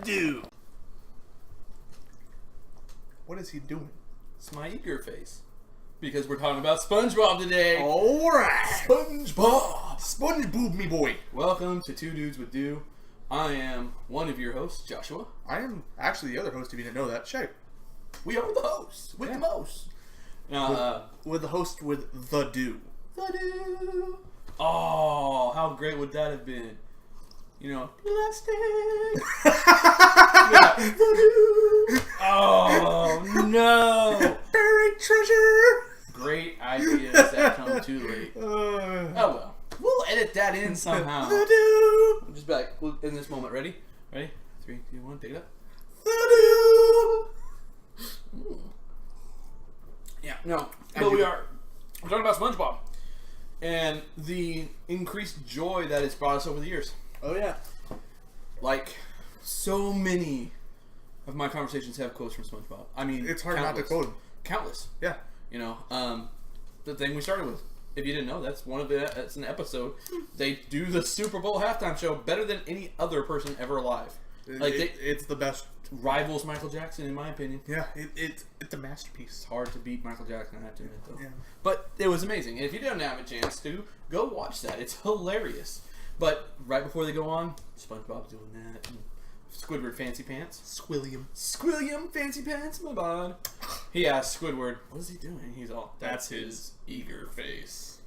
do? What is he doing? It's my eager face. Because we're talking about SpongeBob today. Alright. SpongeBob. SpongeBob, me boy. Welcome to Two Dudes with Do. I am one of your hosts, Joshua. I am actually the other host, if you didn't know that, Shae. We are the hosts with the most. With the host with the do. The Do. Oh, how great would that have been? You know, plastic. Yeah, the Do. Oh, no. Buried treasure. Great ideas that come too late. Oh, well. We'll edit that in somehow. The do. We'll just be like, in this moment, ready? Ready? 3, 2, 1, take it up. The do. Yeah, no. But we're talking about SpongeBob. And the increased joy that it's brought us over the years. Oh, yeah. Like, so many of my conversations have quotes from SpongeBob. I mean, It's hard not to quote him. Countless. Yeah. You know, the thing we started with. If you didn't know, that's an episode. They do the Super Bowl halftime show better than any other person ever alive. Like it's the best. Rivals Michael Jackson, in my opinion. Yeah, it's a masterpiece. It's hard to beat Michael Jackson, I have to admit, though. Yeah. But it was amazing. And if you don't have a chance to, go watch that. It's hilarious. But right before they go on, SpongeBob's doing that. And Squidward Fancy Pants. Squilliam Fancy Pants, my bud. He asked Squidward, what is he doing? He's all, that's his eager face.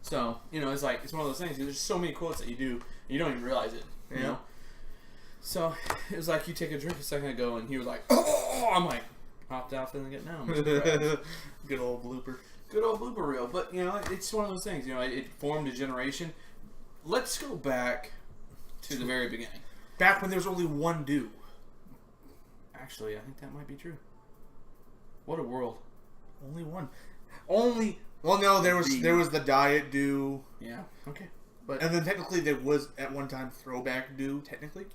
So, you know, it's like, it's one of those things. There's so many quotes that you do, and you don't even realize it. You know? So, it was like you take a drink a second ago, and he was like, oh! I'm like, popped out, feeling it now. Good old blooper. Good old blooper reel. But, you know, it's one of those things. You know, it formed a generation. Let's go back to the very beginning. Back when there was only one do. Actually, I think that might be true. What a world. Only one. Well, no, there was the diet do. Yeah. Okay. And then technically there was at one time throwback do. Technically,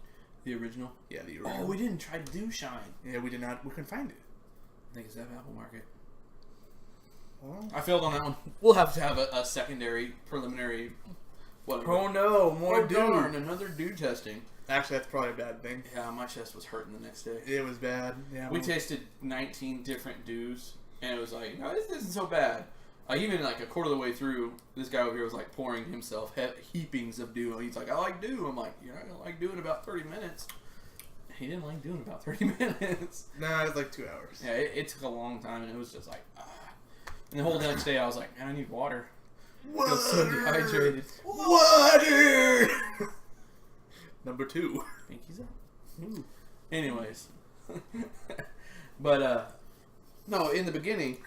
the original. Yeah, the original. Oh, we didn't try to do Shine. Yeah, we did not. We couldn't find it. I think it's that Apple Market. Well, I failed on that one. We'll have to have a secondary, preliminary. Whatever. Oh no, more do. Darn, another do testing. Actually, that's probably a bad thing. Yeah, my chest was hurting the next day. It was bad. Yeah. We tasted 19 different do's, and it was like, no, this isn't so bad. Even like a quarter of the way through, this guy over here was like pouring himself heapings of do. He's like, I like do. I'm like, you're not gonna like do in about 30 minutes. He didn't like doing about 30 minutes. Nah, it was like 2 hours. Yeah, it took a long time, and it was just like, And the whole next day, I was like, man, I need water. Water. I feel so dehydrated. Water. Number 2. Pinkies up. Ooh. Anyways, but no, in the beginning,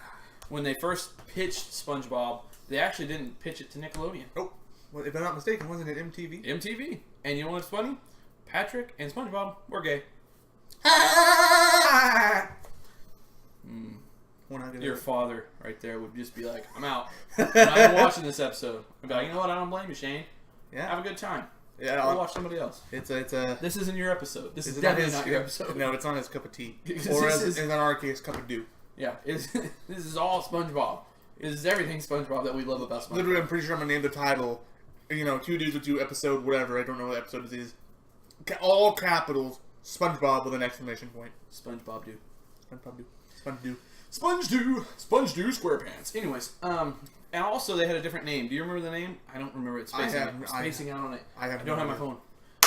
when they first pitched SpongeBob, they actually didn't pitch it to Nickelodeon. Oh, well, if I'm not mistaken, wasn't it MTV? MTV. And you know what's funny? Patrick and SpongeBob were gay. Your father right there would just be like, I'm out. I'm not watching this episode. I'd be like, you know what? I don't blame you, Shane. Yeah. Have a good time. Yeah, I'll watch somebody else. It's a. This isn't your episode. This is definitely not your episode. No, it's on his cup of tea. Or as in our case, cup of do. Yeah, this is all SpongeBob. This is everything SpongeBob that we love about SpongeBob. Literally, I'm pretty sure I'm gonna name the title. You know, 2 dudes with 2 episode, whatever. I don't know what episode it is. All capitals. SpongeBob with an exclamation point. SpongeBob do. SpongeBob do. Sponge do. Sponge do. Sponge do SquarePants. Anyways, and also they had a different name. Do you remember the name? I don't remember it. Spacing out on it. I don't have my phone.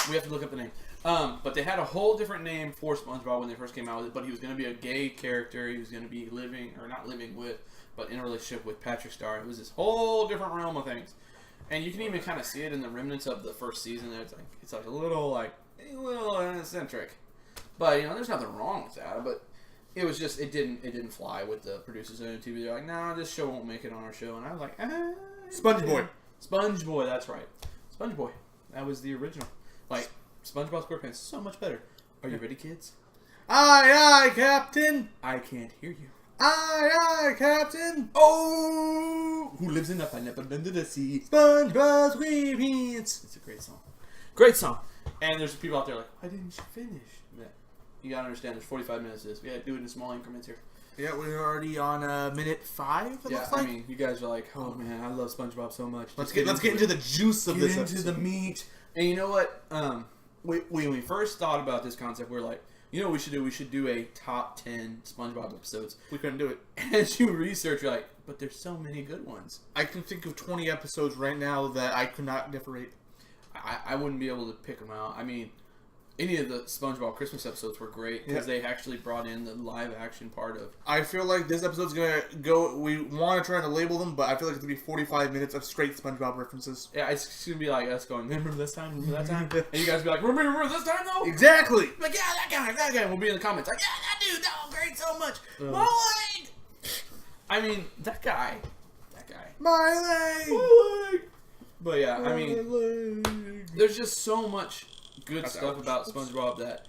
We have to look up the name. But they had a whole different name for SpongeBob when they first came out with it. But he was going to be a gay character. He was going to be living, or not living with, but in a relationship with Patrick Star. It was this whole different realm of things. And you can even kind of see it in the remnants of the first season. It's like a little eccentric. But, you know, there's nothing wrong with that. But it was just, it didn't fly with the producers of MTV. They're like, nah, this show won't make it on our show. And I was like, SpongeBob. SpongeBob, that's right. SpongeBob. That was the original. Like, SpongeBob SquarePants, so much better. Are you ready, kids? Aye, aye, Captain. I can't hear you. Aye, aye, Captain. Oh! Who lives in a pineapple under the sea? SpongeBob SquarePants. It's a great song. Great song. And there's people out there like, why didn't you finish? Yeah. You gotta understand, there's 45 minutes of this. We gotta do it in small increments here. Yeah, we're already on minute 5, it looks like. I mean, you guys are like, oh man, I love SpongeBob so much. Let's get into the juice of this episode. Get into the meat. And you know what? when we first thought about this concept, we were like, you know what we should do? We should do a top 10 SpongeBob episodes. We couldn't do it. And as you research, you're like, but there's so many good ones. I can think of 20 episodes right now that I could not differentiate. I wouldn't be able to pick them out. I mean, any of the SpongeBob Christmas episodes were great because they actually brought in the live action part of. I feel like this episode's gonna go. We want to try to label them, but I feel like it's gonna be 45 minutes of straight SpongeBob references. Yeah, it's gonna be like us going, remember this time, remember that time, and you guys be like, remember this time though? Exactly. Like, yeah, that guy. We'll be in the comments like, yeah, that dude, that was great so much. My leg. I mean, that guy. My leg. But yeah, I mean, there's just so much good stuff about SpongeBob that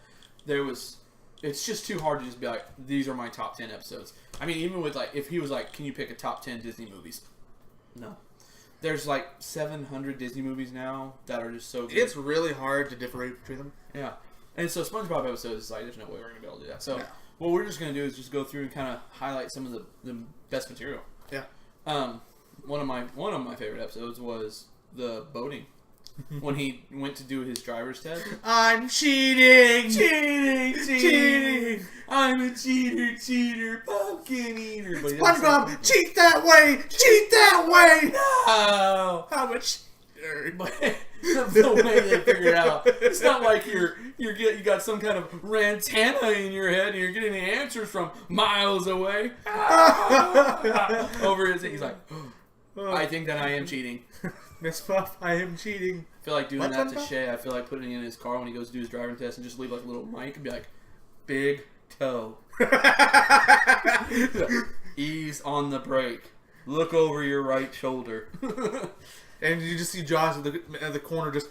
it's just too hard to just be like, these are my top 10 episodes. I mean, even with like, if he was like, can you pick a top 10 Disney movies? No. There's like 700 Disney movies now that are just so good. It's really hard to differentiate between them. Yeah. And so SpongeBob episodes is like, there's no way we're going to be able to do that. So what we're just going to do is just go through and kind of highlight some of the best material. Yeah. One of my favorite episodes was the boating. When he went to do his driver's test. I'm cheating! Cheating! I'm a cheater, pumpkin eater. SpongeBob, cheat that way! No! How much? But the way they figure it out, it's not like you got some kind of rantana in your head and you're getting the answers from miles away. Over his, he's like, I think that I am cheating. Miss Puff, I am cheating. I feel like doing that to Shae. I feel like putting it in his car when he goes to do his driving test and just leave like a little mic and be like, big toe. Ease on the brake. Look over your right shoulder. And you just see Josh at the corner just...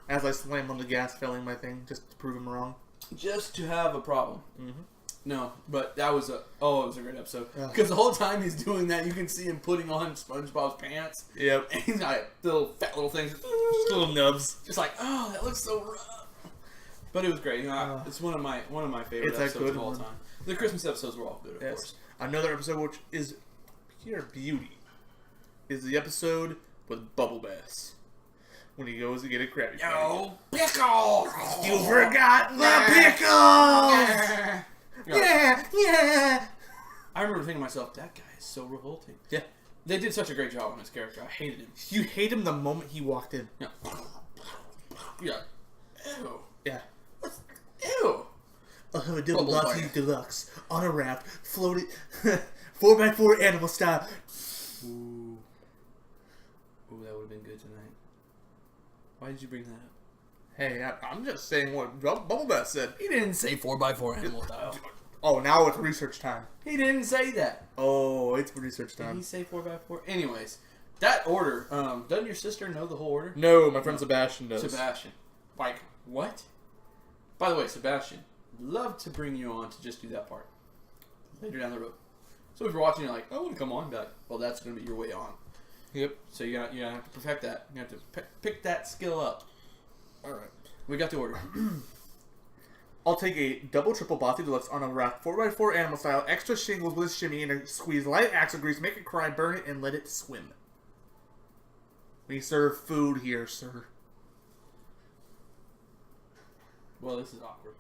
As I slam on the gas, failing my thing, just to prove him wrong. Just to have a problem. Mm-hmm. No, but that was it was a great episode. Because the whole time he's doing that, you can see him putting on SpongeBob's pants. Yep. And he's like, little fat little things. Just little nubs. Just like, oh, that looks so rough. But it was great. You know, it's one of my favorite episodes of all time. The Christmas episodes were all good, of course. Another episode which is pure beauty is the episode with Bubble Bass. When he goes to get a Krabby Patty. Yo, pickles! You forgot the pickles! Yeah. I remember thinking to myself, that guy is so revolting. Yeah. They did such a great job on his character. I hated him. You hate him the moment he walked in. Yeah. Yeah. Ew. Yeah. Ew. I'll have a double Lotte deluxe on a raft, floated 4x4 animal style. Ooh, that would have been good tonight. Why did you bring that up? Hey, I'm just saying what Bubble Bass said. He didn't say 4x4 animal style. Oh, now it's research time. He didn't say that. Oh, it's research time. Did he say 4x4? Anyways, that order, doesn't your sister know the whole order? No, my friend Sebastian does. Sebastian. Like, what? By the way, Sebastian, love to bring you on to just do that part. Later down the road. So if you're watching, you're like, I want to come on. Be like, well, that's going to be your way on. Yep. So you gotta have to perfect that. You have to pick that skill up. Alright. We got the order. I'll take a double triple Bossy Deluxe on a raft, 4x4 animal style, extra shingles with a shimmy and a squeeze, light axle grease, make it cry, burn it, and let it swim. We serve food here, sir. Well, this is awkward.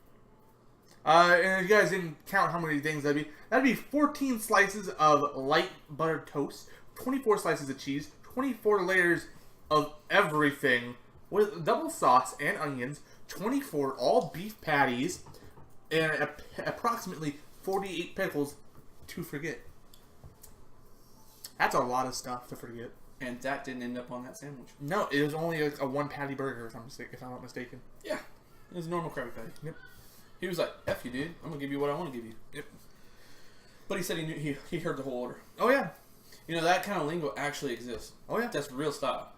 And if you guys didn't count how many things that'd be 14 slices of light buttered toast, 24 slices of cheese, 24 layers of everything with double sauce and onions, 24 all beef patties, and approximately 48 pickles to forget. That's a lot of stuff to forget. And that didn't end up on that sandwich. No, it was only a one patty burger, if I'm not mistaken. Yeah, it was a normal Krabby Patty. Yep. He was like, "F you, dude. I'm gonna give you what I want to give you." Yep. But he said he heard the whole order. Oh yeah. You know, that kind of lingo actually exists. Oh yeah. That's real style.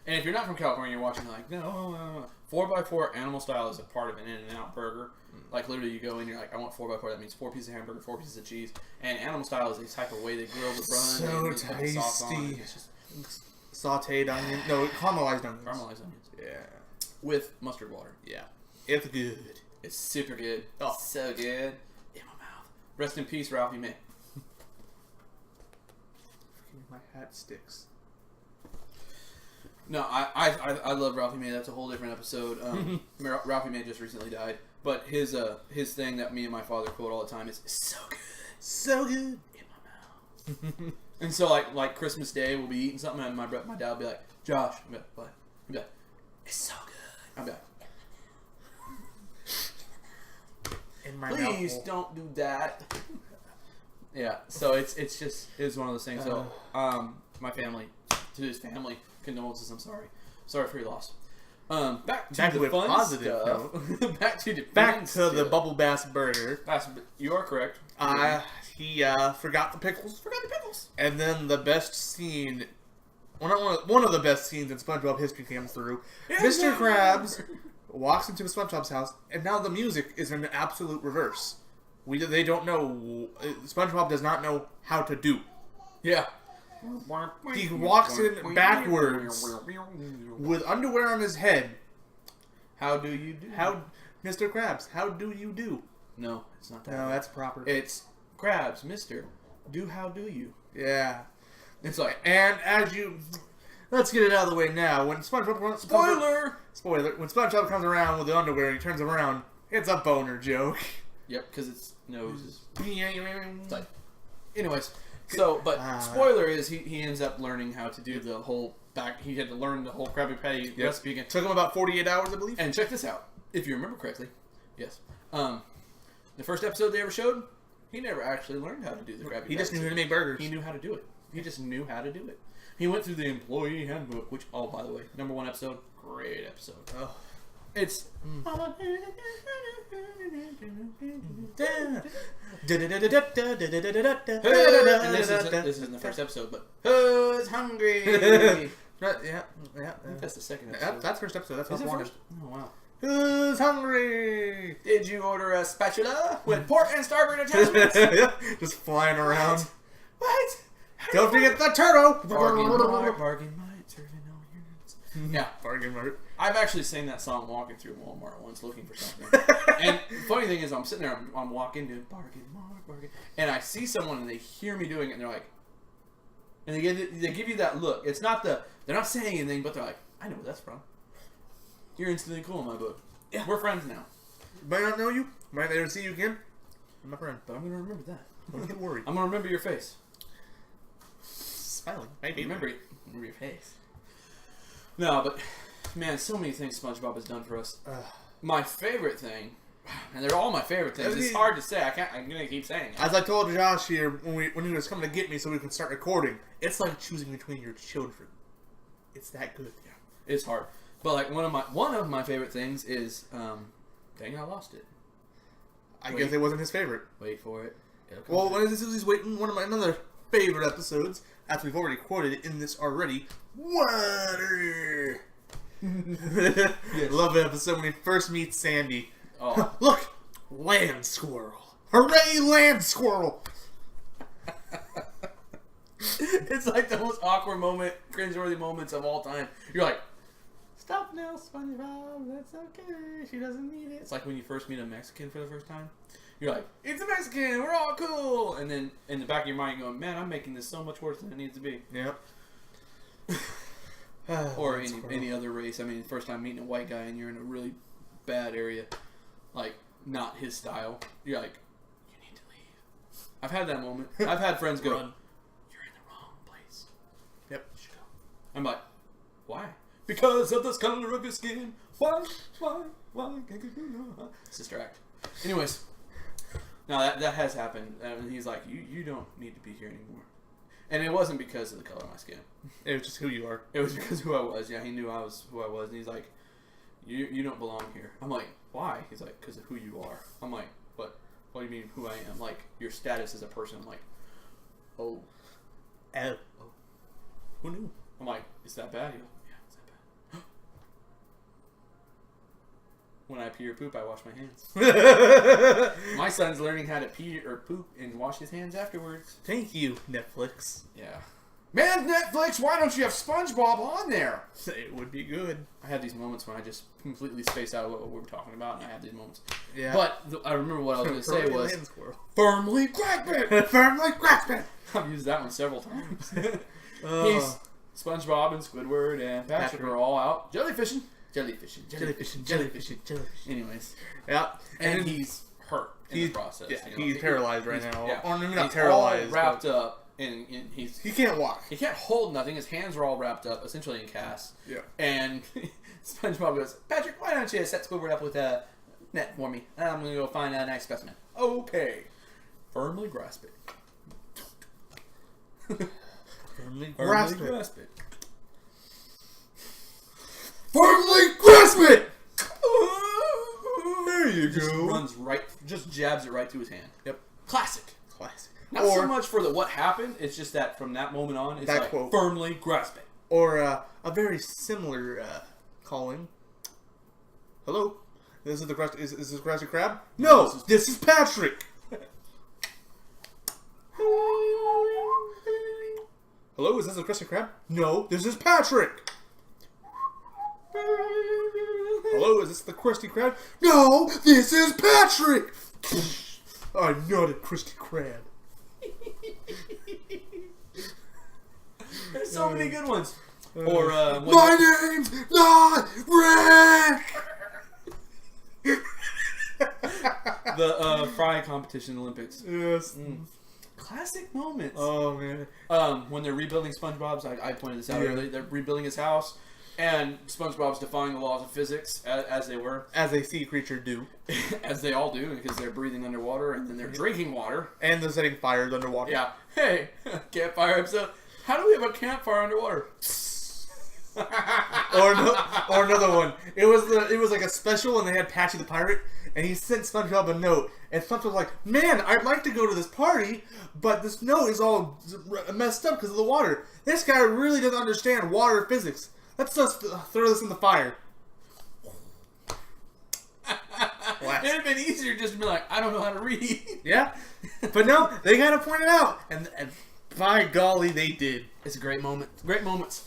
And if you're not from California, you're watching like, no, 4x4 animal style is a part of an In-N-Out burger. Like literally, you go in, you're like, I want 4x4. That means 4 pieces of hamburger, 4 pieces of cheese. And animal style is a type of way they grill the bun. So and put the sauce on. tasty. It's just Sauteed onions. No, caramelized onions. caramelized onions. Yeah. With mustard water. Yeah. It's good. It's super good. Oh. So good. In my mouth. Rest in peace, Ralphie May. My hat sticks. No, I love Ralphie May. That's a whole different episode. Ralphie May just recently died, but his thing that me and my father quote all the time is "so good, so good in my mouth." And so like Christmas Day, we'll be eating something, and my dad will be like, "Josh," I'm like, "What?" He'll be like, "It's so good." I'm like, in my "Please mouth. don't do that." Yeah, so it's one of those things. So my family, to his family, condolences. I'm sorry for your loss. Back to the fun positive stuff. Back to the Bubble Bass Burger. You are correct. He forgot the pickles. And then the best scene, one of the best scenes in SpongeBob history comes through. Mr. Krabs walks into SpongeBob's house, and now the music is in absolute reverse. They don't know. SpongeBob does not know how to do. Yeah. He walks in backwards with underwear on his head. How do you do? Mr. Krabs, how do you do? No, it's not that. No, that's proper. It's Krabs, Mister. How do you? Yeah. It's like, and as you... Let's get it out of the way now. When SpongeBob... Spoiler! When SpongeBob comes around with the underwear and he turns around, it's a boner joke. Yep, because its nose is... It's like, anyways, so, but spoiler is he ends up learning how to do the whole he had to learn the whole Krabby Patty recipe again. Took him about 48 hours, I believe. And check this out. If you remember correctly, yes. The first episode they ever showed, he never actually learned how to do the Krabby Patty. He just knew how to make burgers. He knew how to do it. He just knew how to do it. He went through the employee handbook, which, oh, by the way, #1 episode, great episode. Oh. It's... This isn't the first episode, but who's hungry? Yeah. I think that's the second episode. That's first episode. That's what I wanted. Oh, wow. Who's hungry? Did you order a spatula with port and starboard attachments? Yeah, just flying around. What? Don't forget the turtle. Bargain mart, serving all units. Yeah. Bargain mart. I've actually sang that song walking through Walmart once looking for something. And the funny thing is, I'm sitting there, I'm walking to bargain mart, bargain, and I see someone and they hear me doing it and they're like, and they give you that look. It's not they're not saying anything, but they're like, I know where that's from. You're instantly cool in my book. Yeah. We're friends now. Might not know you. Might never see you again. I'm my friend. But I'm going to remember that. Don't get worried. I'm going to remember your face. Smiling. Maybe. Remember your face. No, but, man, so many things SpongeBob has done for us. My favorite thing, and they're all my favorite things. It's hard to say. I'm going to keep saying it. As I told Josh here when he was coming to get me so we could start recording, it's like choosing between your children. It's that good. Yeah. It's hard. But like one of my favorite things is, dang, I lost it. I guess it wasn't his favorite. Wait for it. Well, when he's waiting, one of my another favorite episodes, after we've already quoted it in this already, water. Yes. Love the episode when he first meets Sandy. Oh. Look, land squirrel! Hooray, land squirrel! It's like the most awkward moment, cringeworthy moments of all time. You're like, stop now, SpongeBob. That's okay. She doesn't need it. It's like when you first meet a Mexican for the first time. You're like, it's a Mexican. We're all cool. And then in the back of your mind, you're going, man, I'm making this so much worse than it needs to be. Yep. Or any other race. I mean, first time meeting a white guy and you're in a really bad area, like not his style. You're like, you need to leave. I've had that moment. I've had friends go, Run. you're in the wrong place. Yep. You should go. I'm like, why? Because of the color of your skin. Why? Sister Act. Anyways, no, that has happened. And he's like, you don't need to be here anymore. And it wasn't because of the color of my skin. It was just who you are. It was because of who I was. Yeah, he knew I was who I was. And he's like, you don't belong here. I'm like, why? He's like, because of who you are. I'm like, what do you mean who I am? Like, your status as a person. I'm like, oh. Who knew? I'm like, is that bad? He goes, yeah, it's that bad. When I pee or poop, I wash my hands. My son's learning how to pee or poop and wash his hands afterwards. Thank you, Netflix. Yeah. Man, Netflix, why don't you have SpongeBob on there? It would be good. I had these moments when I just completely space out what we were talking about, and I had these moments. Yeah. But I remember what I was going to say was, firmly grasp it! Firmly grasp it! I've used that one several times. SpongeBob and Squidward and Patrick are all out jellyfishing. Anyways. Yeah. And he's hurt in the process. Yeah, you know? he's paralyzed right now. Yeah. Or maybe not he's paralyzed. All wrapped up. And he can't walk. He can't hold nothing. His hands are all wrapped up, essentially in casts. Yeah. And SpongeBob goes, Patrick, why don't you set Squidward up with a net for me? I'm going to go find a nice specimen. Okay. Firmly grasp it. Firmly grasp it. Firmly grasp it! There you go. Just jabs it right through his hand. Yep. Classic. Not so much for the what happened, it's just that from that moment on, it's like, quote, firmly grasp it. Or a very similar calling. Hello? This is the is this Krusty Krab? No! This is Patrick! Hello? Is this the Krusty Krab? No, this is Patrick! Hello? Is this the Krusty Krab? No, this is Patrick! I'm not a Krusty Krab. There's so many good ones. Or my name's not Rick. The fry competition Olympics. Yes. Classic moments. Oh man. When they're rebuilding SpongeBob's, I pointed this out earlier. They're rebuilding his house, and SpongeBob's defying the laws of physics as they were, as a sea creature do, as they all do, because they're breathing underwater and then they're drinking water, and they're setting fires underwater. Yeah. Hey, campfire episode. How do we have a campfire underwater? or another one. It was like a special, and they had Patchy the pirate, and he sent SpongeBob a note, and SpongeBob was like, "Man, I'd like to go to this party, but this note is all messed up because of the water. This guy really doesn't understand water physics. Let's just throw this in the fire." It'd have been easier just to be like, I don't know how to read. Yeah, but no, they gotta point it out, and by golly, they did. It's a great moment. Great moments.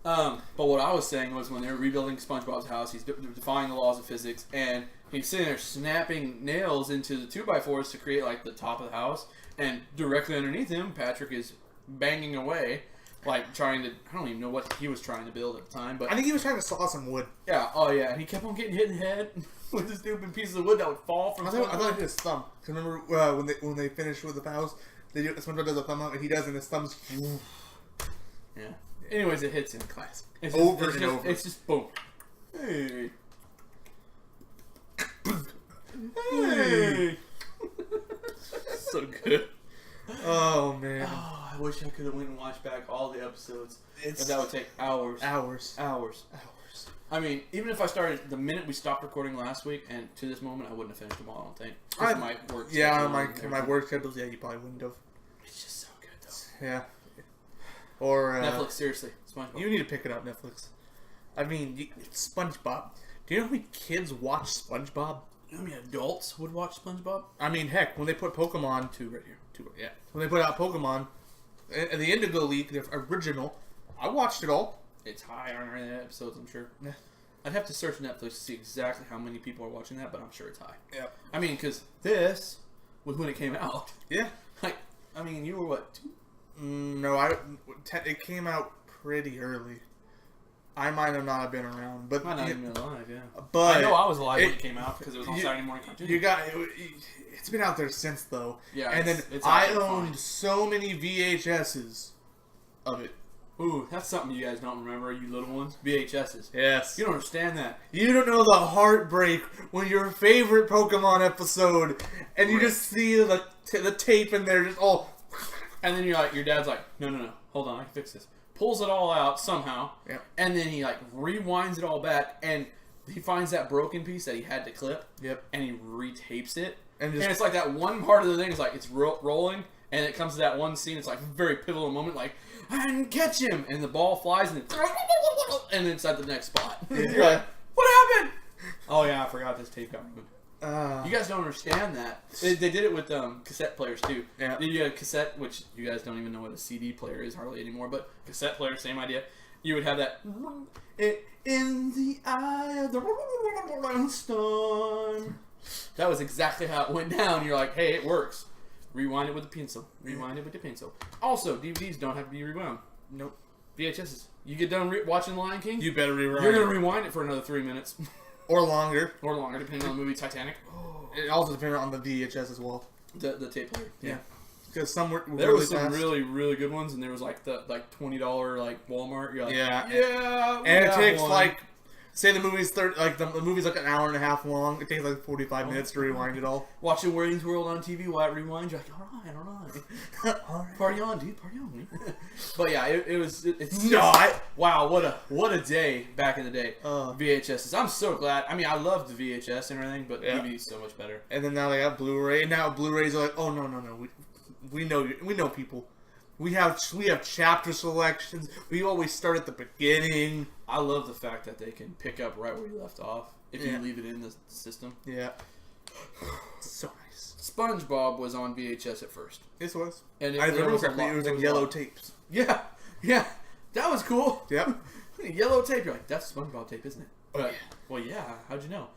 But what I was saying was when they were rebuilding SpongeBob's house, he's defying the laws of physics, and he's sitting there snapping nails into the 2x4s to create like the top of the house, and directly underneath him, Patrick is banging away, like trying to, I don't even know what he was trying to build at the time, but I think he was trying to saw some wood. Yeah, oh yeah, and he kept on getting hit in the head with the stupid pieces of wood that would fall from I thought it hit his thumb. Cause remember when they finish with the house, SpongeBob does a thumb out, and he does, and his thumb's. Yeah. Anyways, it hits him. Classic. It's over just, and over. It's just boom. Hey. Hey. So good. Oh man. Oh, I wish I could have went and watched back all the episodes. But that would take hours. Hours. I mean, even if I started the minute we stopped recording last week, and to this moment, I wouldn't have finished them all. I don't think. My work. Yeah, my work schedules. Yeah, you probably wouldn't have. It's just so good, though. Yeah. Or Netflix, seriously, SpongeBob. You need to pick it up, Netflix. I mean, it's SpongeBob. Do you know how many kids watch SpongeBob? You know how many adults would watch SpongeBob? I mean, heck, when they put Pokemon yeah. When they put out Pokemon, the Indigo League, the original, I watched it all. It's high on our episodes, I'm sure. Yeah. I'd have to search Netflix to see exactly how many people are watching that, but I'm sure it's high. Yeah. I mean, because this was when it came out. Yeah. Like, I mean, you were what, 2? No, it came out pretty early. I might have not been around, but might not even been alive. Yeah, but I know I was alive when it came out because it was on Saturday morning cartoon. It's been out there since though. Yeah, and then I owned so many VHSs of it. Ooh, that's something you guys don't remember, you little ones. VHSs. Yes. You don't understand that. You don't know the heartbreak when your favorite Pokemon episode, and you just see the tape in there just all. And then your dad's like, no, hold on, I can fix this. Pulls it all out somehow, yep. And then he like rewinds it all back, and he finds that broken piece that he had to clip, yep. And he retapes it, and it's like that one part of the thing is like it's rolling, and it comes to that one scene. It's like a very pivotal moment, like and catch him, and the ball flies, and it's at the next spot. Yeah. You're like, what happened? Oh yeah, I forgot this tape got moved. You guys don't understand that. They did it with cassette players too. Yeah. You had a cassette, which you guys don't even know what a CD player is hardly anymore, but cassette player, same idea. You would have that in the eye of the storm. That was exactly how it went down. You're like, hey, it works. Rewind it with a pencil. Rewind it with the pencil. Also, DVDs don't have to be rewound. Nope. VHSs. You get done watching Lion King, you better rewind. You're gonna rewind it for another 3 minutes. Or longer. Or longer, depending on the movie. Titanic. It also depends on the VHS as well. The tape player. Yeah. Because some were there really was some fast. really, really good ones, and there was like the $20 like Walmart. You're like, yeah. And it takes like, say the movie's the movie's like an hour and a half long. It takes like 45 minutes to rewind it all. Watching Wayne's World on TV while it rewinds, you're like, all right. All right. Party on, dude, party on. But yeah, it's not. Wow, what a day back in the day. VHSs. I'm so glad. I mean, I loved the VHS and everything, but DVD's so much better. And then now they have Blu-ray. And now Blu-rays are like, oh no. We know people. We have chapter selections. We always start at the beginning. I love the fact that they can pick up right where you left off if you leave it in the system. Yeah. So nice. SpongeBob was on VHS at first. This was. And I remember correctly, it was in yellow tapes. Yeah. That was cool. Yep. Yellow tape. You're like, that's SpongeBob tape, isn't it? But, well, yeah. How'd you know?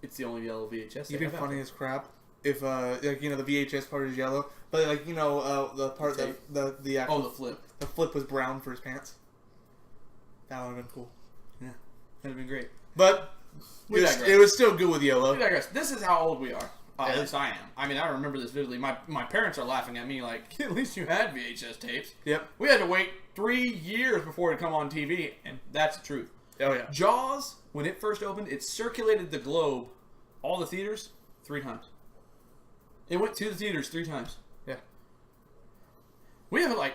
It's the only yellow VHS. You'd be funny as crap if the VHS part is yellow, but the part the actual the flip. The flip was brown for his pants. That would have been cool. Yeah, that'd have been great. But it was still good with yellow. We digress. This is how old we are. At least I am. I mean, I remember this vividly. My parents are laughing at me like, at least you had VHS tapes. Yep. We had to wait 3 years before it come on TV, and that's the truth. Oh yeah. Jaws, when it first opened, it circulated the globe, all the theaters, 3 times. It went to the theaters 3 times. Yeah. We have it like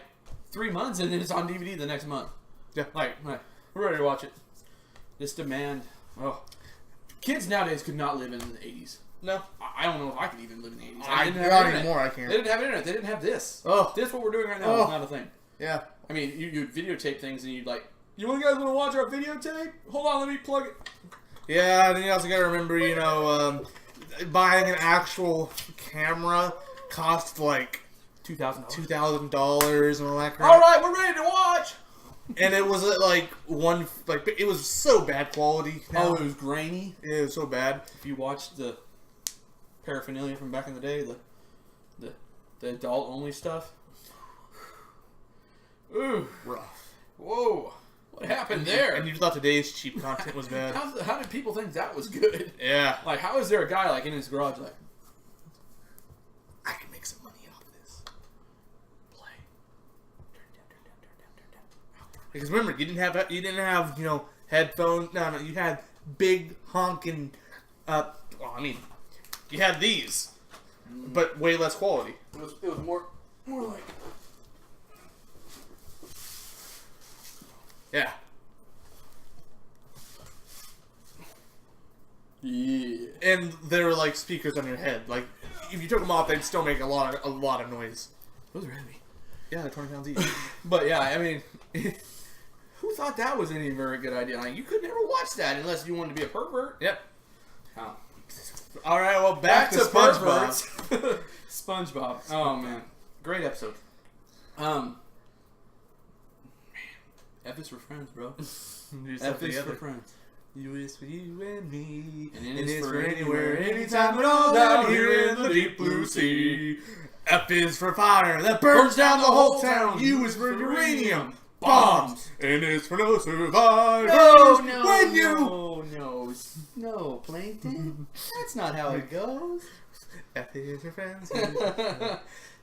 3 months, and then it's on DVD the next month. Yeah. Like we're ready to watch it. This demand. Oh, kids nowadays could not live in the 80s. No. I don't know if I could even live in the 80s. Not anymore. I can't. They didn't have internet. They didn't have this. Oh. This what we're doing right now is not a thing. Yeah. I mean, you'd videotape things, and you'd like, you guys want to watch our videotape? Hold on, let me plug it. Yeah, and then you also got to remember, buying an actual camera cost like $2,000 and all that crap. All right, we're ready to watch. And it was it was so bad quality. Oh, it was grainy. It was so bad. If you watched the paraphernalia from back in the day, the adult only stuff. Ooh, rough. Whoa. What happened there? And you thought today's cheap content was bad. How did people think that was good? Yeah. Like, how is there a guy like in his garage like, I can make some money off this. Play. Turn down. Because remember, you didn't have headphones. No, you had big honking. You had these, but way less quality. It was more like. Yeah. Yeah. And there were like speakers on your head. Like if you took them off, they'd still make a lot of noise. Those are heavy. Yeah, they're 20 pounds each. But yeah, I mean, who thought that was any very good idea? Like, you could never watch that unless you wanted to be a pervert. Yep. Oh. All right, well, back to SpongeBob. SpongeBob. Oh man, great episode. Man, F is for friends, bro. F is for friends. U is for you and me, and N is for anywhere, anytime, and all down here in the deep blue sea. F is for fire that burns down the whole town. U is for uranium bombs, N is for no survivors. No, Plankton. That's not how it goes. F is for friends.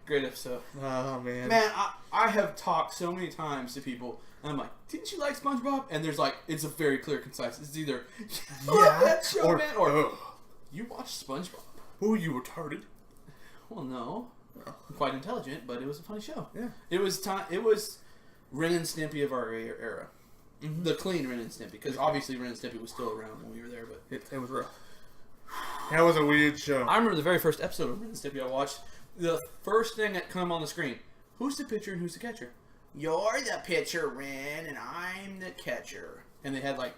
Great episode. Oh man. Man, I have talked so many times to people, and I'm like, didn't you like SpongeBob? And there's like, it's a very clear, concise. It's either, love that show, man, or you watched SpongeBob. Oh, you retarded. Well, no. I'm quite intelligent, but it was a funny show. Yeah. It was Ren and Stimpy of our era. Mm-hmm. The clean Ren and Stimpy, because obviously Ren and Stimpy was still around when we were there, but it was rough. That was a weird show. I remember the very first episode of Ren and Stimpy I watched. The first thing that come on the screen, who's the pitcher and who's the catcher? You're the pitcher, Ren, and I'm the catcher. And they had like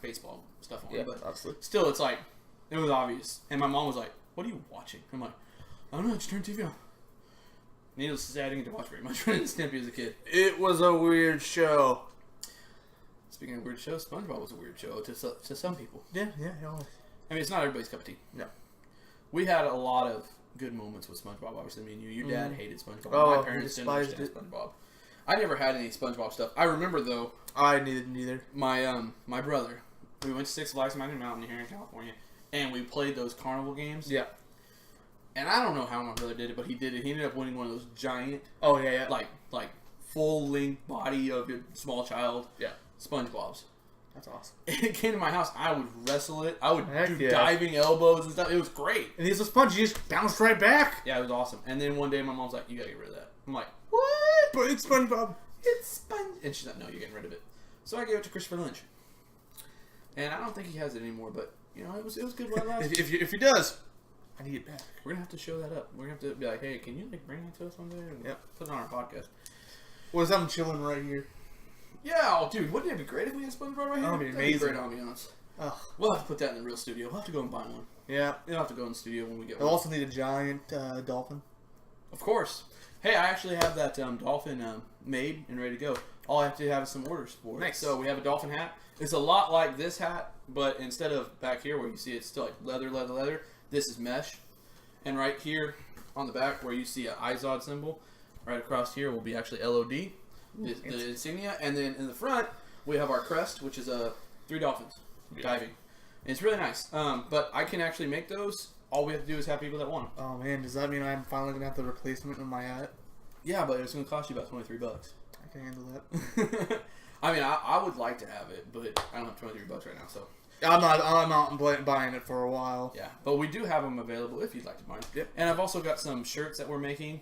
baseball stuff on it, but obviously. Still, it's like, it was obvious. And my mom was like, what are you watching? I'm like, I don't know, just turn TV on. Needless to say, I didn't get to watch very much Ren and Stimpy as a kid. It was a weird show. Speaking of weird shows, SpongeBob was a weird show to some people. Yeah. I mean, it's not everybody's cup of tea. No. We had a lot of good moments with SpongeBob. Obviously, me and you. Your dad hated SpongeBob. Oh, my parents didn't understand SpongeBob. I never had any SpongeBob stuff. I remember though. I neither. My brother. We went to Six Flags Mountain here in California, and we played those carnival games. Yeah. And I don't know how my brother did it, but he did it. He ended up winning one of those giant. Oh yeah. Like full length body of a small child. Yeah. SpongeBob's. That's awesome. And it came to my house. I would wrestle it. I would do yeah. diving elbows and stuff. It was great. And he's a sponge. He just bounced right back. Yeah, it was awesome. And then one day my mom's like, "You gotta get rid of that." I'm like, "What?" But it's SpongeBob. It's Sponge. And she's like, "No, you're getting rid of it." So I gave it to Christopher Lynch. And I don't think he has it anymore, but you know, it was good while it lasted. if he does, I need it back. We're gonna have to show that up. We're gonna have to be like, "Hey, can you like bring that to us one day?" And put it on our podcast. Well, I'm chilling right here. Yeah, oh, dude, wouldn't it be great if we had SpongeBob right here? That'd be amazing. Great ambiance. We'll have to put that in the real studio. We'll have to go and buy one. Yeah. We'll have to go in the studio when we get We'll one. also need a giant dolphin. Of course. Hey, I actually have that dolphin made and ready to go. All I have to have is some orders for it. Nice. So we have a dolphin hat. It's a lot like this hat, but instead of back here where you see it's still like leather, this is mesh. And right here on the back where you see an IZOD symbol, right across here will be actually LOD. The insignia, and then in the front we have our crest, which is 3 dolphins diving. And it's really nice. But I can actually make those. All we have to do is have people that want them. Oh man, does that mean I'm finally gonna have the replacement of my hat? Yeah, but it's gonna cost you about $23. I can handle that. I mean, I would like to have it, but I don't have $23 right now, so. I'm not buying it for a while. Yeah, but we do have them available if you'd like to buy them. Yep. And I've also got some shirts that we're making.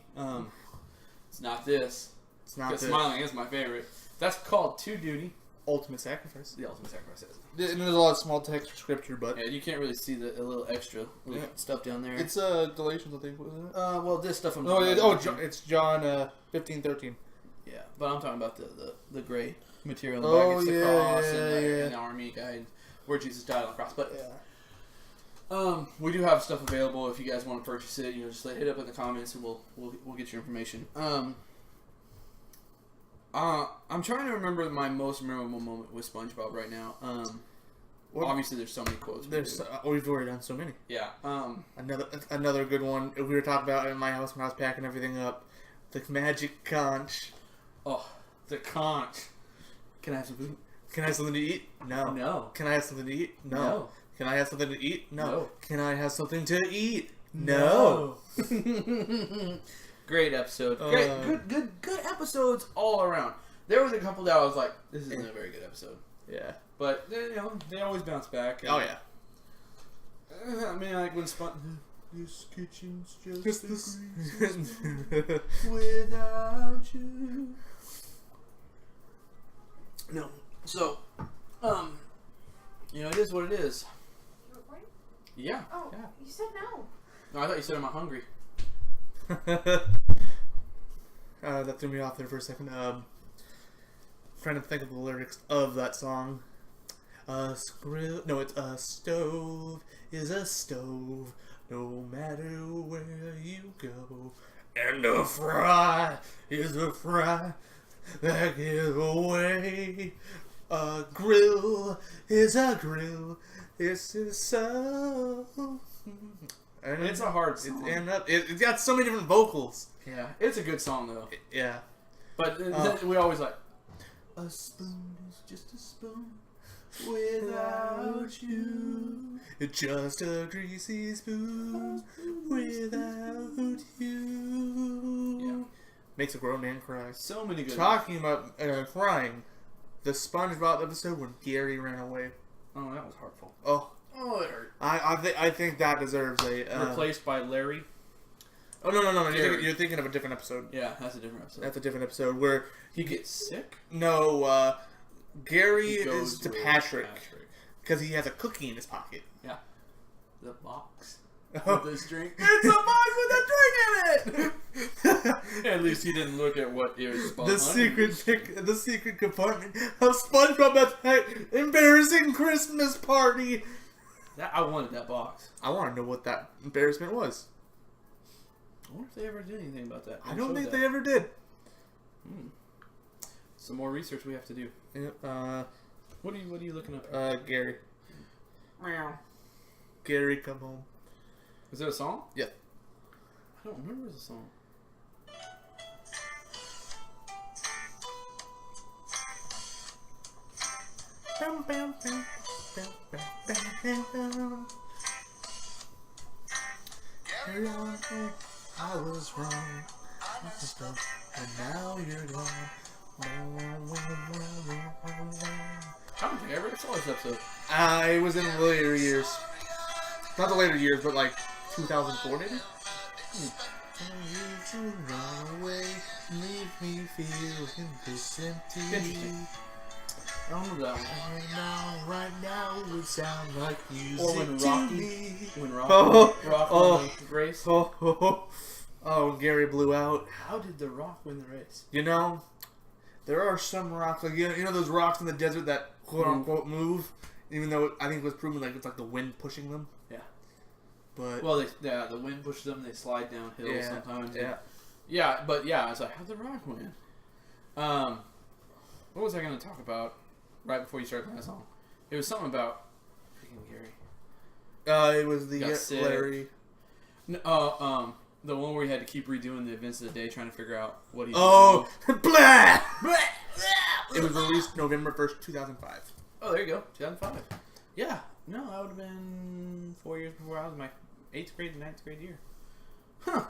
It's not this. It's not this. Smiling is my favorite. That's called To Duty. Ultimate Sacrifice. The Ultimate Sacrifice. And there's a lot of small text or scripture, but yeah, you can't really see the little extra stuff down there. It's Galatians, I think, wasn't it? Well, this stuff. It's John 15:13. Yeah, but I'm talking about the gray material in the back. It's the cross and the army guide where Jesus died on the cross. But we do have stuff available if you guys want to purchase it. You know, just hit up in the comments and we'll get your information. I'm trying to remember my most memorable moment with SpongeBob right now. Obviously, there's so many quotes. We've already done so many. Yeah. Another good one we were talking about in my house when I was packing everything up. The magic conch. Oh, the conch. Can I have some food? Can I have something to eat? No. No. Can I have something to eat? No. Can I have something to eat? No. Can I have something to eat? No. Great episode. Great, good episodes all around. There was a couple that I was like, this isn't a very good episode. Yeah. But, you know, they always bounce back. Oh, yeah. I mean, like when this kitchen's just a grease without you. No. So, you know, it is what it is. You recording? Yeah. Oh, yeah. You said no. No, I thought you said, am I hungry? That threw me off there for a second. Trying to think of the lyrics of that song. It's a stove is a stove, no matter where you go. And a fry is a fry that gives away. A grill is a grill. This is so. And it's a hard song. It's got so many different vocals. Yeah, it's a good song though. Yeah, but we always like. A spoon is just a spoon without you. It's just a greasy spoon without you. Yeah. Makes a grown man cry. So many good. Talking about crying, the SpongeBob episode when Gary ran away. Oh, that was heartful. Oh, it hurt. I think that deserves a replaced by Larry. Oh no! You're thinking of a different episode. Yeah, that's a different episode. That's a different episode where he gets sick. No, Gary is to Patrick because he has a cookie in his pocket. Yeah, the box with this drink. It's a box with a drink in it. At least he didn't look at what it was. The secret compartment of SpongeBob at that embarrassing Christmas party. I wanted that box. I want to know what that embarrassment was. I wonder if they ever did anything about that. I don't think they ever did. Some more research we have to do. Yep. What are you looking up? Gary. Meow. Gary, come home. Is it a song? Yeah. I don't remember the song. I was wrong. And now you're gone. I don't think I ever saw this episode. It was in the later years. Not the later years, but like 2004 maybe? Run away, leave me feeling this empty. Interesting. I don't remember that one. Right now, it would sound like music Or when Rocky won the race. Oh, Gary blew out. How did The Rock win the race? You know, there are some rocks, like you know those rocks in the desert that quote unquote move, even though I think it was proven like it's like the wind pushing them. Yeah. But well, the wind pushes them. They slide down hills sometimes. Yeah. But I was like, how'd The Rock win? What was I going to talk about right before you started playing that song? It was something about freaking Gary. It was the Larry. No, the one where he had to keep redoing the events of the day, trying to figure out what he. Oh, blah! It was released November 1st, 2005. Oh, there you go, 2005. Yeah, no, I would have been 4 years before I was in my 8th grade to 9th grade year. Huh?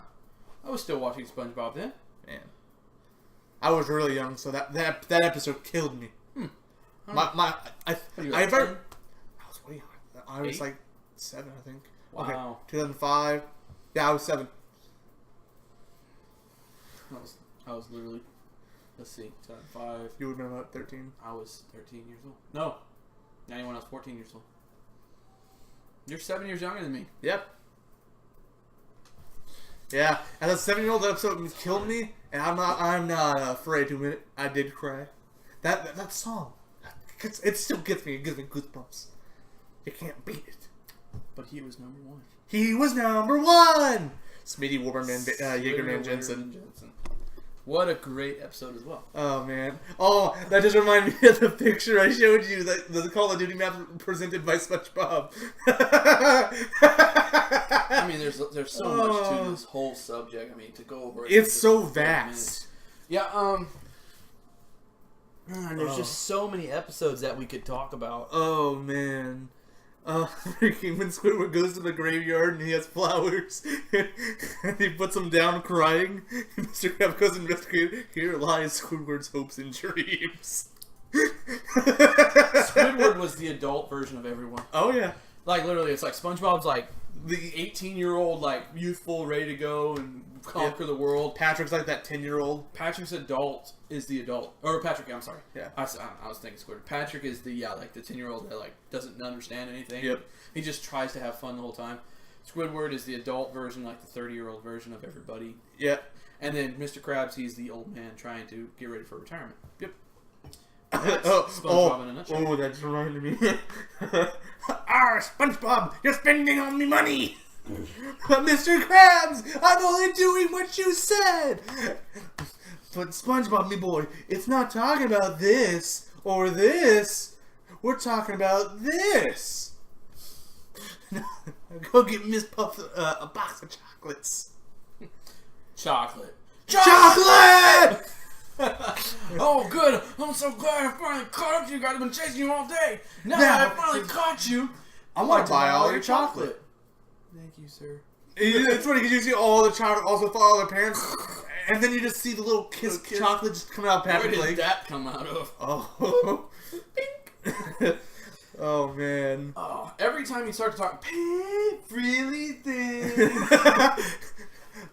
I was still watching SpongeBob then. Man, I was really young, so that episode killed me. I was way young. I was 8? like 7, I think. Wow. Okay, 2005. Yeah, I was 7. I was literally, let's see, 2005. You would have been about 13. I was 13 years old. No, 91. I was 14 years old. You're 7 years younger than me. Yep. Yeah, as a 7-year-old, that episode killed me, and I'm not afraid to admit it. I did cry. That song, it still gets me. It gives me goosebumps. You can't beat it. But he was number 1. He was number 1. Smitty Warberman, Jaegerman Jensen. What a great episode as well. Oh man! Oh, that just reminded me of the picture I showed you. The Call of Duty map presented by SpongeBob. I mean, there's so much to this whole subject. I mean, to go over it. It's so vast. Yeah. And there's just so many episodes that we could talk about. Oh man. Freaking when Squidward goes to the graveyard and he has flowers and he puts them down crying, and Mr. Krabs goes and investigates. Here lies Squidward's hopes and dreams. Squidward was the adult version of everyone. Oh yeah. Like literally, it's like SpongeBob's like the 18-year-old, like youthful, ready to go and conquer the world. Patrick's like that 10-year-old. Patrick's adult is the adult, or Patrick. I'm sorry. Yeah. I was thinking Squidward. Patrick is the like the 10-year-old that like doesn't understand anything. Yep. He just tries to have fun the whole time. Squidward is the adult version, like the 30-year-old version of everybody. Yep. And then Mr. Krabs, he's the old man trying to get ready for retirement. Yep. SpongeBob in a nutshell. Oh, that's reminded me. SpongeBob, you're spending all my money. Mr. Krabs, I'm only doing what you said. But SpongeBob, me boy, it's not talking about this or this. We're talking about this. Go get Miss Puff a box of chocolates. Chocolate. Oh, good. I'm so glad I finally caught up to you guys. I've been chasing you all day. Now that I finally caught you, I want to buy all your chocolate. Thank you, sir. It's funny because you see all the chocolate also fall out of their pants, and then you just see the little kiss chocolate just coming out of Patrick's leg. Where did that come out of? Oh. Oh, man. Oh, every time you start to talk, Pip really thin.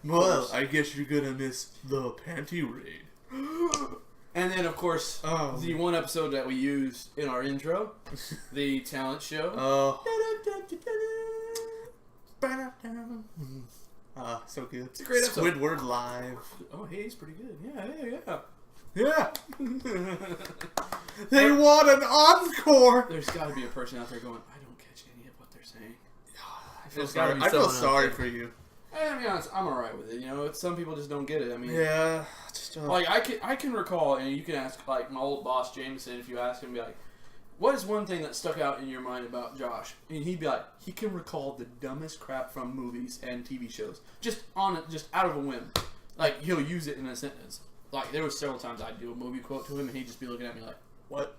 Well, I guess you're gonna miss the panty raid. And then, of course, the one episode that we use in our intro, the talent show. So good. It's a great episode. Squidward live. Oh, hey, he's pretty good. Yeah. Yeah. They want an encore. There's got to be a person out there going, I don't catch any of what they're saying. I feel sorry for you. And to be honest, I'm alright with it. You know, some people just don't get it. I mean, yeah. Like I can recall, and you can ask like my old boss Jameson if you ask him, be like, what is one thing that stuck out in your mind about Josh? And he'd be like, he can recall the dumbest crap from movies and TV shows, just out of a whim. Like he'll use it in a sentence. Like there was several times I'd do a movie quote to him, and he'd just be looking at me like, "What?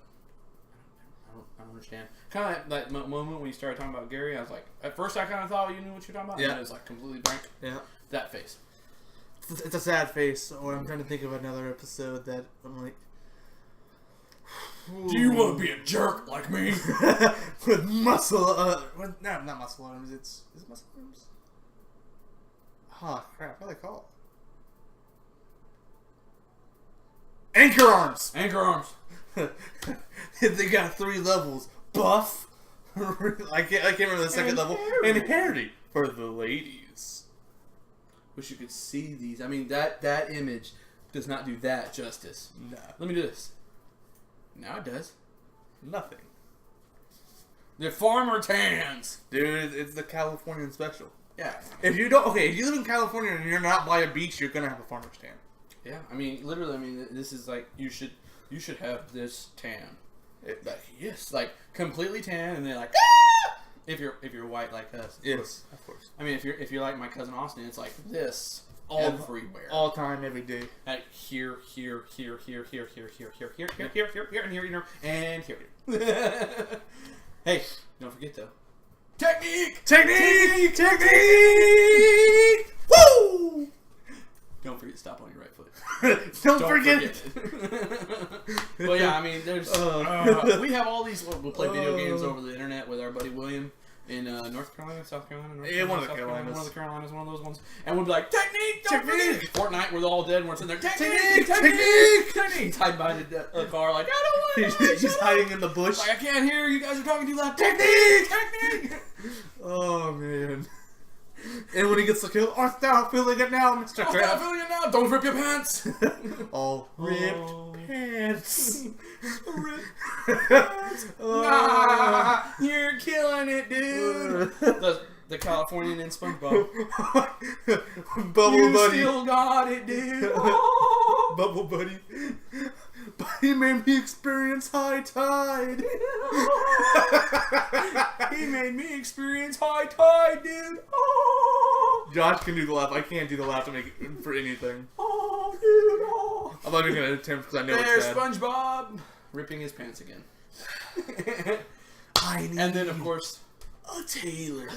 I don't understand. Kind of that moment when you started talking about Gary, I was like, at first I kind of thought you knew what you were talking about. Yeah. And it was like completely blank. Yeah. That face. It's a sad face. Or I'm trying to think of another episode that I'm like, do you want to be a jerk like me? With muscle, not muscle arms. Is it muscle arms? Oh crap! What do they call it? Anchor arms. Anchor arms. They got 3 levels: buff. I can't remember the second level. And hairy for the ladies. Wish you could see these. I mean, that image does not do that justice. No. Let me do this. Now it does. Nothing. They're farmer tans. Dude, it's the Californian special. Yeah. If you live in California and you're not by a beach, you're gonna have a farmer's tan. Yeah. I mean, literally. I mean, this is like you should have this tan. Yes, like completely tan, and they're like, ah! If you're white like us, yes, of course. I mean, if you're like my cousin Austin, it's like this everywhere, all time, every day. Like here, and here, and here. Hey, don't forget though. Technique! Woo! Don't forget to stop on your right foot. Don't forget it. But yeah, I mean, there's we have all these. We'll play video games over the internet with our buddy William in North Carolina, South Carolina. One of the Carolinas. One of the Carolinas, one of those ones. And we'll be like, technique. Fortnite, we're all dead, and we're sitting there, technique. He's hiding behind a car, like, I don't want to. He's hiding in the bush. Like, I can't hear you guys are talking too loud. Technique. Oh man. And when he gets the kill, art thou feeling it now, Mr. Krabs? Art thou feeling it now? Don't rip your pants. Oh, ripped pants. Ripped pants. Nah, you're killing it, dude. The Californian in Spongebob. Bubble you Buddy. You still got it, dude. Bubble Buddy. He made me experience high tide. He made me experience high tide, dude. Oh. Josh can do the laugh. I can't do the laugh to make it for anything. Oh, dude. Oh. I'm not even going to attempt because I know it's bad. SpongeBob ripping his pants again. And then, of course, a tailor.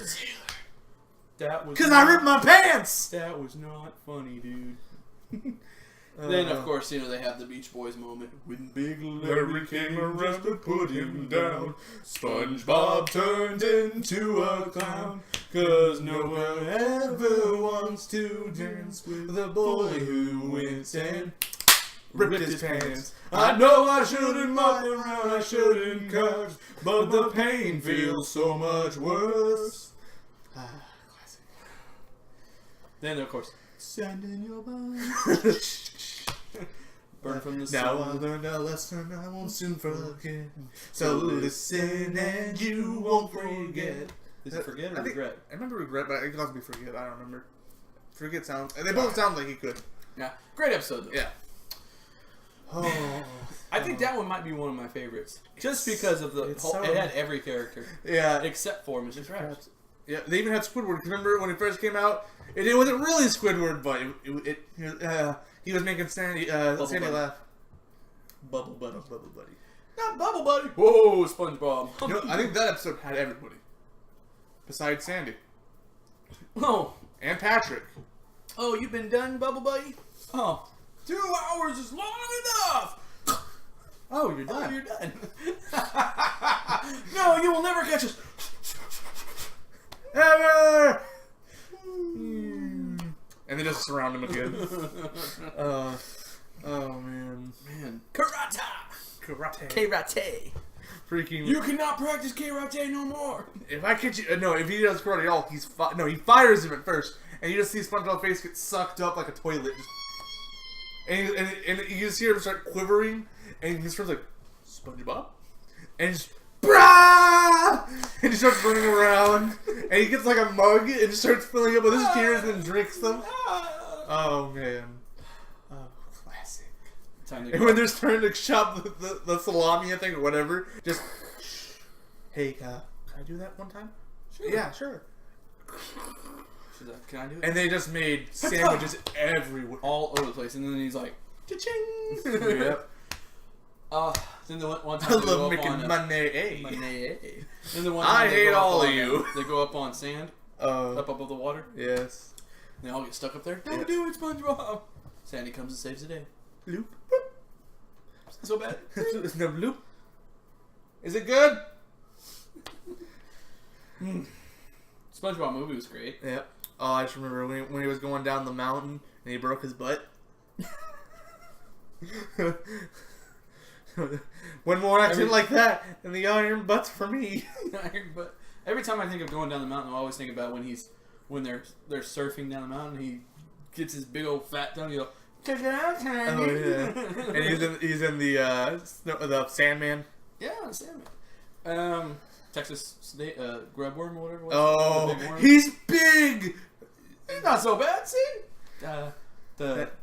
That was because I ripped my pants. That was not funny, dude. Then, of course, you know, they have the Beach Boys moment. When Big Larry came around to put him down, SpongeBob turned into a clown. 'Cause no one ever wants to dance with a boy who went and ripped his pants. I know I shouldn't muck around, I shouldn't curse, but the pain feels so much worse. Classic. Then, of course, sand in your mind. Burn from the sun. Now I learned a lesson I won't soon forget. So listen and you won't forget. Is it forget or regret? I remember regret, but it could also be forget. I don't remember. Forget sounds. They both sound like he could. Yeah. Great episode, though. Yeah. Oh. I think that one might be one of my favorites. Just because of the whole. It had every character. Yeah. Except for Mr. Krabs. Yeah, they even had Squidward. Remember when it first came out? It wasn't really Squidward, but he was making Sandy laugh. Bubble Buddy. Bubble Buddy. Not Bubble Buddy. Whoa, SpongeBob. You know, I think that episode had everybody. Besides Sandy. Oh. And Patrick. Oh, you've been done, Bubble Buddy? Oh. 2 hours is long enough. Oh, you're done. Oh, you're done. No, you will never catch us. Ever! And they just surround him again. Oh man. Karate. Freaking. You cannot practice karate no more. If I catch you, if he does karate at all, he fires him at first, and you just see SpongeBob's face get sucked up like a toilet, and you just hear him start quivering, and he starts like SpongeBob, and just brah, and he starts running around, and he gets like a mug and just starts filling it with his tears and then drinks them. Oh man. And when they're starting to chop the salami, I think, or whatever, just, hey, can I do that one time? Sure. Yeah, sure. She's like, can I do it? And they just made sandwiches everywhere. All over the place. And then he's like, cha-ching! Yep. Then the one time I they go love up making on money. Then the one I time they hate go up all of on, you. They go up on sand, up above the water. Yes. They all get stuck up there. Don't do it, SpongeBob. Sandy comes and saves the day. Bloop. So bad. No bloop. Is it good? SpongeBob movie was great. Yep. Oh, I just remember when he was going down the mountain and he broke his butt. One more accident like that, and the iron butt's for me. Iron butt. Every time I think of going down the mountain, I always think about when they're surfing down the mountain. He gets his big old fat tongue. You go, check it out, honey. Oh yeah. And he's in the Sandman. Yeah, Sandman. Texas snake, grubworm or whatever. Oh, he's big. He's not so bad. See,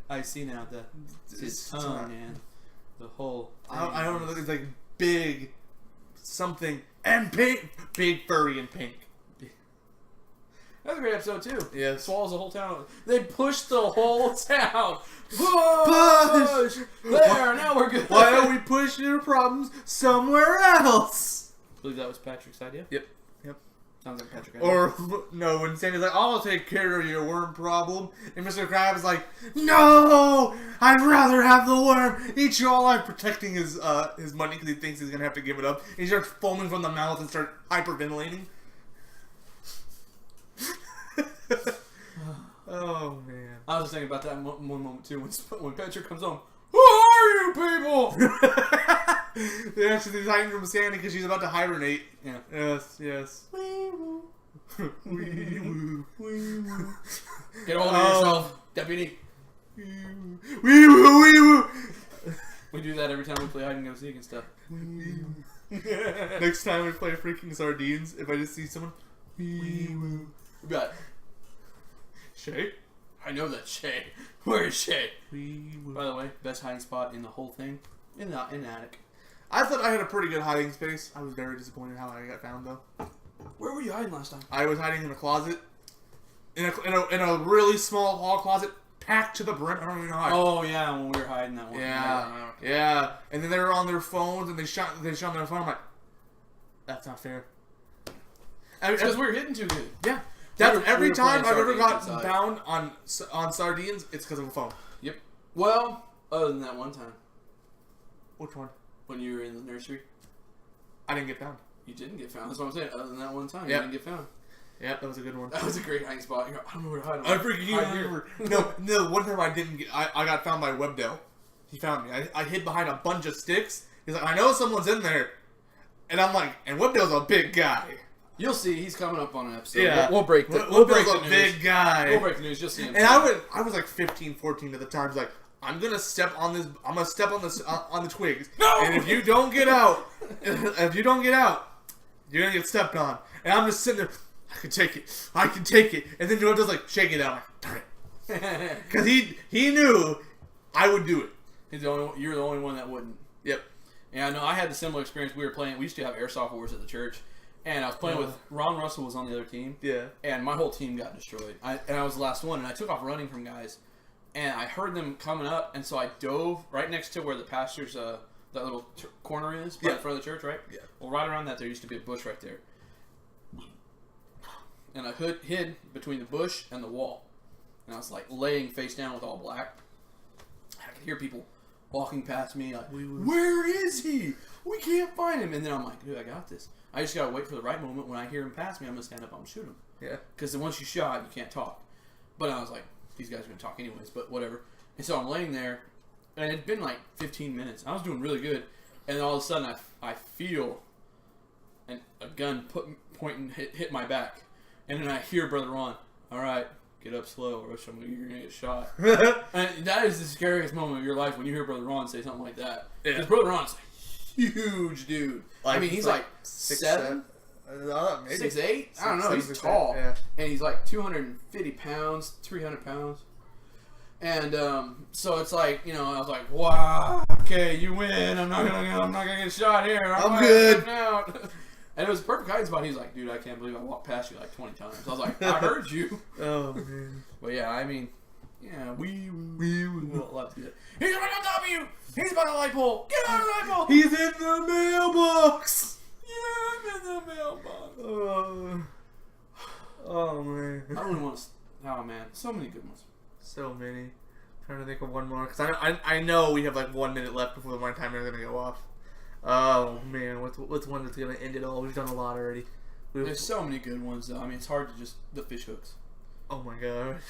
I see now his tongue and the whole. I don't know. It's like big, something and pink, big furry and pink. That's a great episode too. Yes. Swallows the whole town. They pushed the whole town. Push! There, now we're good. Why don't we push your problems somewhere else? I believe that was Patrick's idea. Yep. Sounds like Patrick. Or, no, when Sandy's like, I'll take care of your worm problem. And Mr. Krabs is like, no! I'd rather have the worm eat you all alive, protecting his money because he thinks he's going to have to give it up. And he starts foaming from the mouth and starts hyperventilating. Oh, man. I was just thinking about that one moment, too, when Patrick comes home. Who are you people? They're actually hiding from Sandy because she's about to hibernate. Yeah. Yes. Wee woo. Wee woo. Wee woo. Get hold of yourself, deputy. Wee woo. Wee woo. Wee woo. We do that every time we play hide and go seek and stuff. Next time we play freaking sardines, if I just see someone, wee woo. We got Shae? I know that Shae. Where is Shae? Wee woo. By the way, best hiding spot in the whole thing. In the attic. I thought I had a pretty good hiding space. I was very disappointed how I got found though. Where were you hiding last time? I was hiding in a closet. In a really small hall closet, packed to the brim. I don't even know how. Oh yeah, when we were hiding that one. Yeah. And then they were on their phones and they shot their phone. I'm like, that's not fair. Because we were hitting too good. Yeah. That's every time I've ever gotten inside. bound on sardines, it's because of a phone. Yep. Well, other than that one time. Which one? When you were in the nursery. I didn't get found. You didn't get found. That's what I'm saying. Other than that one time, Yep. you didn't get found. Yeah, that was a good one. That was a great hiding spot. I don't know where to hide. I freaking remember. No, one time I didn't get. I got found by Webdell. He found me. I hid behind a bunch of sticks. He's like, I know someone's in there, and I'm like, and Webdell's a big guy. You'll see. He's coming up on an episode. Yeah, we'll break the. Webdell's a big guy. We'll break the news. You'll see him. And I was like 15, 14 at the time. I was like, I'm gonna step on this. I'm gonna step on this on the twigs. No! And if you don't get out, you're gonna get stepped on. And I'm just sitting there. I can take it. And then Joe does like shake it out. I'm like, darn it, because he knew I would do it. You're the only one that wouldn't. Yep. Yeah, no, I had the similar experience. We used to have airsoft wars at the church, and I was playing with Ron Russell was on the other team. Yeah. And my whole team got destroyed. I was the last one, and I took off running from guys, and I heard them coming up, and so I dove right next to where the pastor's that little corner is, right in front of the church, right? Yeah. Well, right around that there used to be a bush right there, and I hid between the bush and the wall, and I was like laying face down with all black. I could hear people walking past me like, where is he? We can't find him. And then I'm like, dude, I got this. I just gotta wait for the right moment. When I hear him pass me, I'm gonna stand up, I'm gonna shoot him. Yeah. Because once you shot, you can't talk. But I was like, these guys are gonna talk anyways, but whatever. And so I'm laying there, and it'd been like 15 minutes. I was doing really good, and then all of a sudden I feel a gun pointing hit my back, and then I hear Brother Ron, all right, get up slow, or else you're gonna get shot. And that is the scariest moment of your life when you hear Brother Ron say something like that. Because Brother Ron's a huge dude. I mean, he's like 6'7", maybe 6'8". I don't know. He's tall, and he's like 250 pounds, 300 pounds. And so it's like, you know, I was like, wow, okay, you win. I'm not gonna get shot here. I'm good. Out. And it was a perfect hiding spot. He was like, dude, I can't believe I walked past you like 20 times. I was like, I heard you. Oh man. But yeah, I mean, Yeah, we will love to do that. He's right on top of you! He's by the light pole! Get out of the light pole! He's in the mailbox! Yeah, I'm in the mailbox. Oh man. I don't want to. Oh man, so many good ones. So many. I'm trying to think of one more because I know we have like 1 minute left before the one timer is gonna go off. Oh man, what's one that's gonna end it all? We've done a lot already. There's so many good ones though. I mean, it's hard to just the fish hooks. Oh my gosh.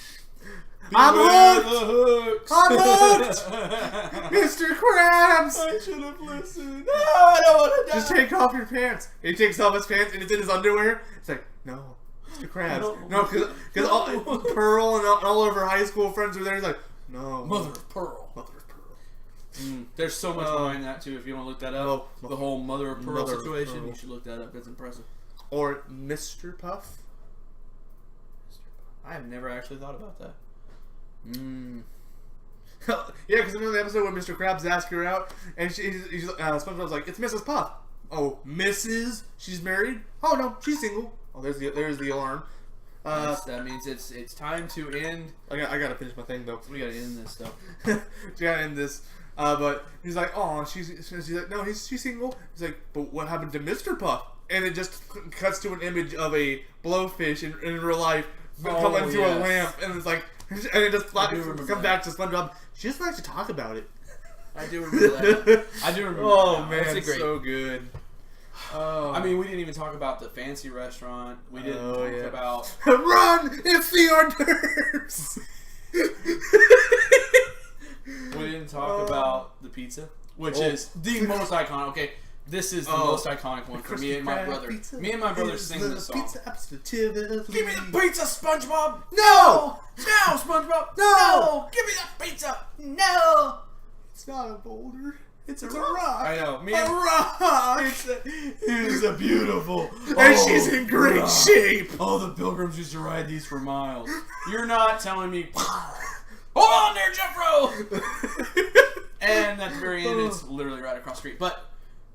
I'm hooked! I'm hooked! Mr. Krabs! I should have listened. No, I don't want to die. Just take off your pants. He takes off his pants and it's in his underwear. It's like, no, Mr. Krabs. No, because all Pearl and all of her high school friends are there. He's like, no. Mother of Pearl. Mother of Pearl. There's so much behind that too. If you want to look that up, the whole Mother of Pearl situation, you should look that up. It's impressive. Or Mr. Puff. I have never actually thought about that. Yeah, because in the episode when Mr. Krabs asked her out, and SpongeBob's like, "It's Mrs. Puff." Oh, Mrs. She's married? Oh no, she's single. Oh, there's the alarm. That means it's time to end. I gotta finish my thing though. We gotta end this stuff. We gotta end this. But he's like, "Oh, she's like, no, she's single." He's like, "But what happened to Mr. Puff?" And it just cuts to an image of a blowfish in real life coming through a lamp, and it's like, and it just come back to SpongeBob. She just likes to talk about it. I do remember that. I do remember. Oh that. man, it's so good. Oh. I mean, we didn't even talk about the fancy restaurant. We didn't talk about run. It's the hors d'oeuvres. We didn't talk about the pizza, which is the most iconic. Okay. This is the most iconic one for me and my brother. Me and my brother sing this song. Give me the pizza, SpongeBob! No! No, SpongeBob! No! Give me that pizza! No! It's not a boulder. It's a rock. I know. A rock! It's a beautiful... And she's in great shape! All the pilgrims used to ride these for miles. You're not telling me... Hold on there, Jeffro! And at the very end, it's literally right across the street.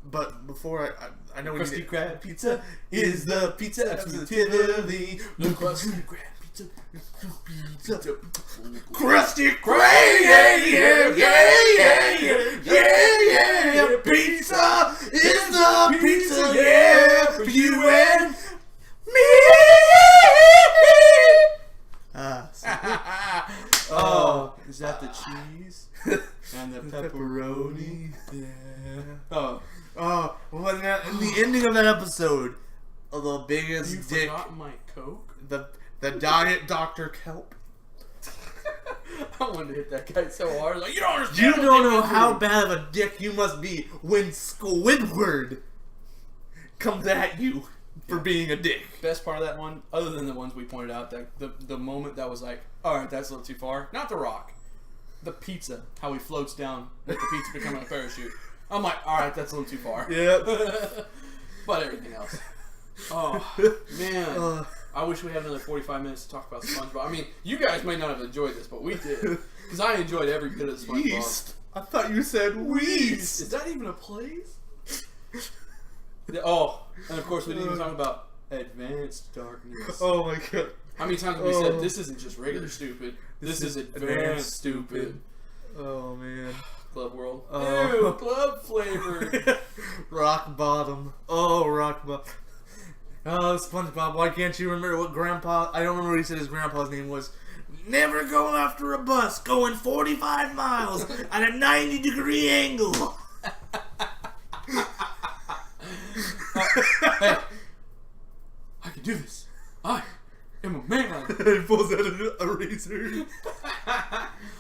But before I know Krusty Krab pizza is the pizza absolutely. The Krusty Krab pizza. Krusty Krab, yeah. Pizza is the pizza, yeah, for you and me. Oh, is that the cheese and the pepperoni? Yeah. Oh, well, in the ending of that episode, the biggest you dick. Forgot my Coke? The Diet Dr. Kelp. I wanted to hit that guy so hard. Like, you don't understand. You don't know how bad of a dick you must be when Squidward comes at you for being a dick. Best part of that one, other than the ones we pointed out, that the moment that was like, all right, that's a little too far. Not the rock, the pizza. How he floats down with the pizza becoming a parachute. I'm like, all right, that's a little too far. Yeah. But everything else. Oh, man. I wish we had another 45 minutes to talk about SpongeBob. I mean, you guys may not have enjoyed this, but we did. Because I enjoyed every bit of SpongeBob. Yeast. I thought you said Weast. Is that even a place? Oh, and of course we didn't even talk about Advanced Darkness. Oh my god. How many times have we said, this isn't just regular stupid. This is advanced stupid. Oh, man. Club World. Ew, club flavored. Rock bottom. Oh, rock bottom. Oh, SpongeBob, why can't you remember what Grandpa... I don't remember what he said his grandpa's name was. Never go after a bus going 45 miles at a 90-degree angle. Hey, I can do this. I am a man. He pulls out a razor.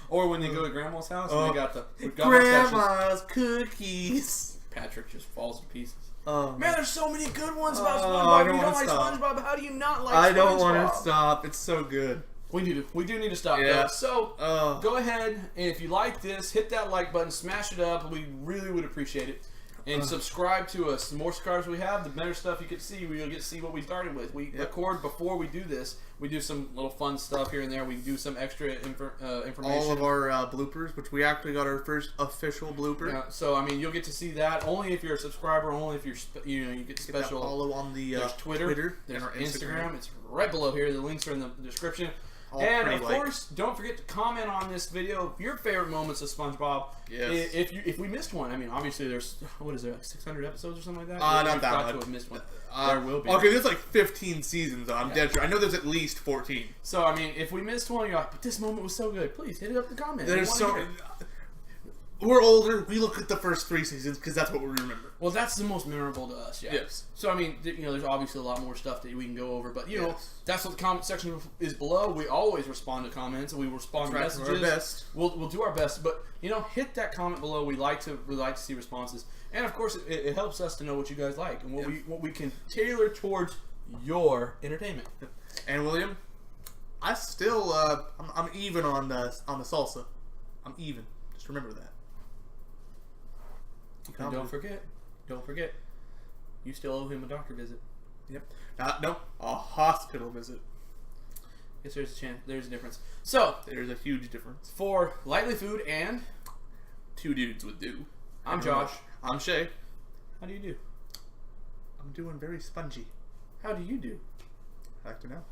Or when they go to Grandma's house and they got the Grandma's cookies. Patrick just falls to pieces. Oh, man, there's so many good ones about SpongeBob. You don't like SpongeBob. How do you not like SpongeBob? I don't want to stop. It's so good. We do need to stop. Yeah. Though. So go ahead, and if you like this, hit that like button, smash it up. We really would appreciate it. And subscribe to us. The more subscribers we have, the better stuff you get to see. We'll get to see what we started with. We record before we do this. We do some little fun stuff here and there. We do some extra information. All of our bloopers, which we actually got our first official blooper. Yeah, so I mean, you'll get to see that only if you're a subscriber. Only if you're you get special. Follow on the there's Twitter. There's and our Instagram. It's right below here. The links are in the description. And of course, don't forget to comment on this video your favorite moments of SpongeBob. Yes. If we missed one, I mean, obviously there's what is there, like 600 episodes or something like that? Not that much. To have missed one. There will be. Okay, there's like 15 seasons. Though. I'm dead sure. I know there's at least 14. So I mean, if we missed one, you're like, but this moment was so good. Please hit it up in the comments. There's so. We're older. We look at the first 3 seasons because that's what we remember. Well, that's the most memorable to us. Yeah. Yes. So I mean, there's obviously a lot more stuff that we can go over, but know, that's what the comment section is below. We always respond to comments, and we respond to messages. Our best. We'll do our best, but hit that comment below. We like to see responses, and of course, it helps us to know what you guys like and what we can tailor towards your entertainment. And William, I still I'm even on the salsa. I'm even. Just remember that. And don't forget, you still owe him a doctor visit. Yep. No, a hospital visit. Yes, there's a difference. So there's a huge difference. For Lightly Food and 2 Dudes with Do. I'm Josh. I'm Shae. How do you do? I'm doing very spongy. How do you do? I'd like to know.